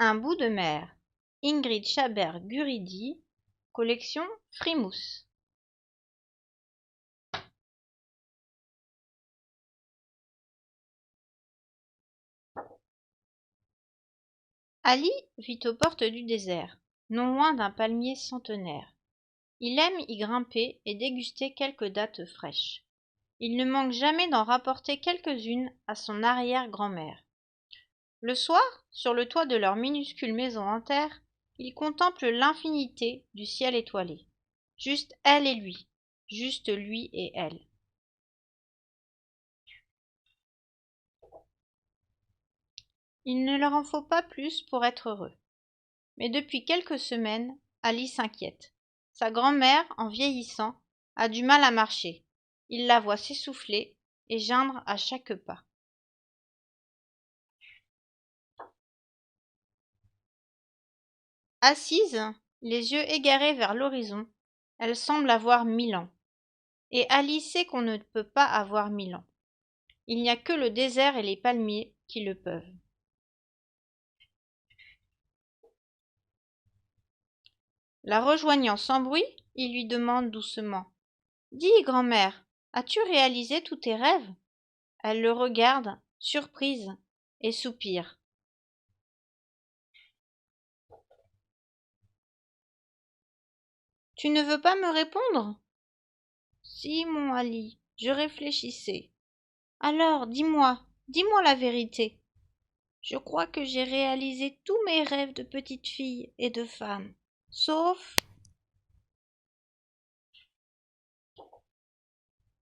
Un bout de mer. Ingrid Chabert-Guridi, collection Frimousse. Ali vit aux portes du désert, non loin d'un palmier centenaire. Il aime y grimper et déguster quelques dattes fraîches. Il ne manque jamais d'en rapporter quelques-unes à son arrière-grand-mère. Le soir, sur le toit de leur minuscule maison en terre, il contemple l'infinité du ciel étoilé. Juste elle et lui, juste lui et elle. Il ne leur en faut pas plus pour être heureux. Mais depuis quelques semaines, Ali s'inquiète. Sa grand-mère, en vieillissant, a du mal à marcher. Il la voit s'essouffler et geindre à chaque pas. Assise, les yeux égarés vers l'horizon, elle semble avoir 1000 ans. Et Ali sait qu'on ne peut pas avoir 1000 ans. Il n'y a que le désert et les palmiers qui le peuvent. La rejoignant sans bruit, il lui demande doucement: dis, grand-mère, as-tu réalisé tous tes rêves? Elle le regarde, surprise, et soupire. Tu ne veux pas me répondre? Si, mon Ali, je réfléchissais. Alors, dis-moi la vérité. Je crois que j'ai réalisé tous mes rêves de petite fille et de femme, sauf...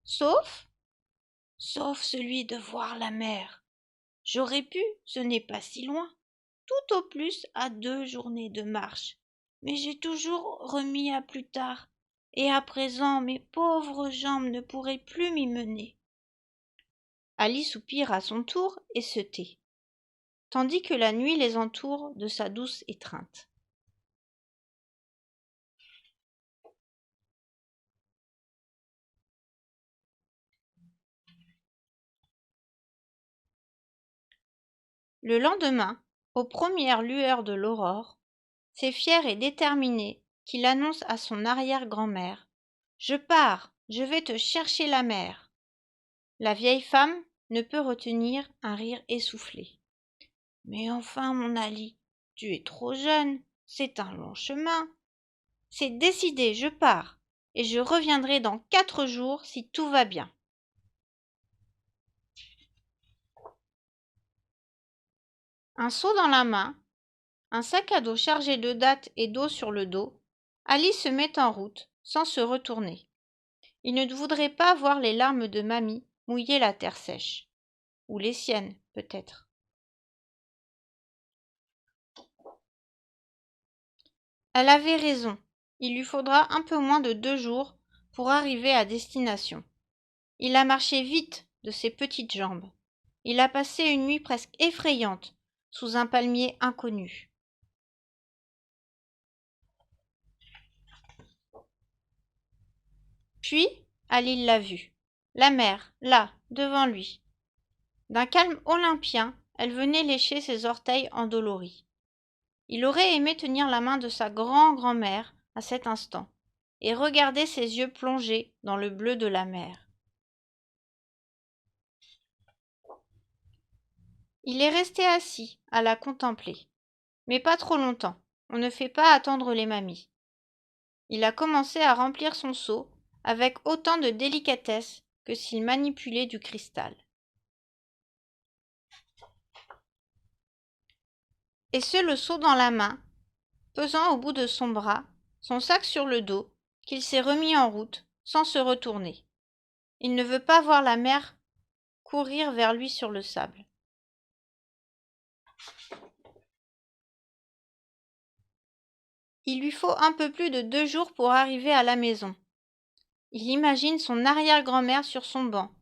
Sauf? Sauf celui de voir la mer. J'aurais pu, ce n'est pas si loin, tout au plus à 2 journées de marche. Mais j'ai toujours remis à plus tard, et à présent mes pauvres jambes ne pourraient plus m'y mener. Ali soupire à son tour et se tait, tandis que la nuit les entoure de sa douce étreinte. Le lendemain, aux premières lueurs de l'aurore, c'est fier et déterminé qu'il annonce à son arrière-grand-mère: je pars, je vais te chercher la mer. La vieille femme ne peut retenir un rire essoufflé. Mais enfin, mon Ali, tu es trop jeune, c'est un long chemin. C'est décidé, je pars, et je reviendrai dans 4 jours si tout va bien. Un seau dans la main, un sac à dos chargé de dattes et d'eau sur le dos, Ali se met en route, sans se retourner. Il ne voudrait pas voir les larmes de mamie mouiller la terre sèche. Ou les siennes, peut-être. Elle avait raison. Il lui faudra un peu moins de 2 jours pour arriver à destination. Il a marché vite de ses petites jambes. Il a passé une nuit presque effrayante sous un palmier inconnu. Puis, Ali l'a vue. La mer, là, devant lui. D'un calme olympien, elle venait lécher ses orteils endoloris. Il aurait aimé tenir la main de sa grand-grand-mère à cet instant et regarder ses yeux plongés dans le bleu de la mer. Il est resté assis à la contempler, mais pas trop longtemps. On ne fait pas attendre les mamies. Il a commencé à remplir son seau avec autant de délicatesse que s'il manipulait du cristal. Et ce, le seau dans la main, pesant au bout de son bras, son sac sur le dos, qu'il s'est remis en route sans se retourner. Il ne veut pas voir la mer courir vers lui sur le sable. Il lui faut un peu plus de 2 jours pour arriver à la maison. Il imagine son arrière-grand-mère sur son banc,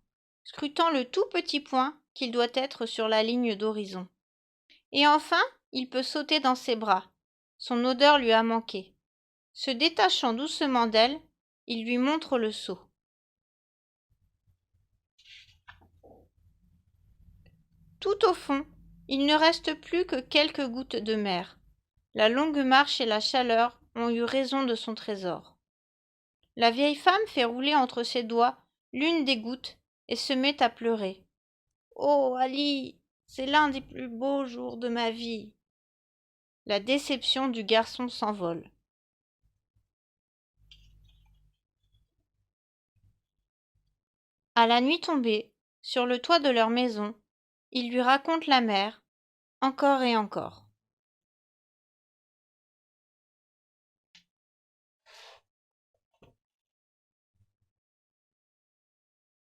scrutant le tout petit point qu'il doit être sur la ligne d'horizon. Et enfin, il peut sauter dans ses bras. Son odeur lui a manqué. Se détachant doucement d'elle, il lui montre le seau. Tout au fond, Il ne reste plus que quelques gouttes de mer. La longue marche et la chaleur ont eu raison de son trésor. La vieille femme fait rouler entre ses doigts l'une des gouttes et se met à pleurer. Oh, Ali, c'est l'un des plus beaux jours de ma vie. La déception du garçon s'envole. À la nuit tombée, sur le toit de leur maison, il lui raconte la mer, encore et encore.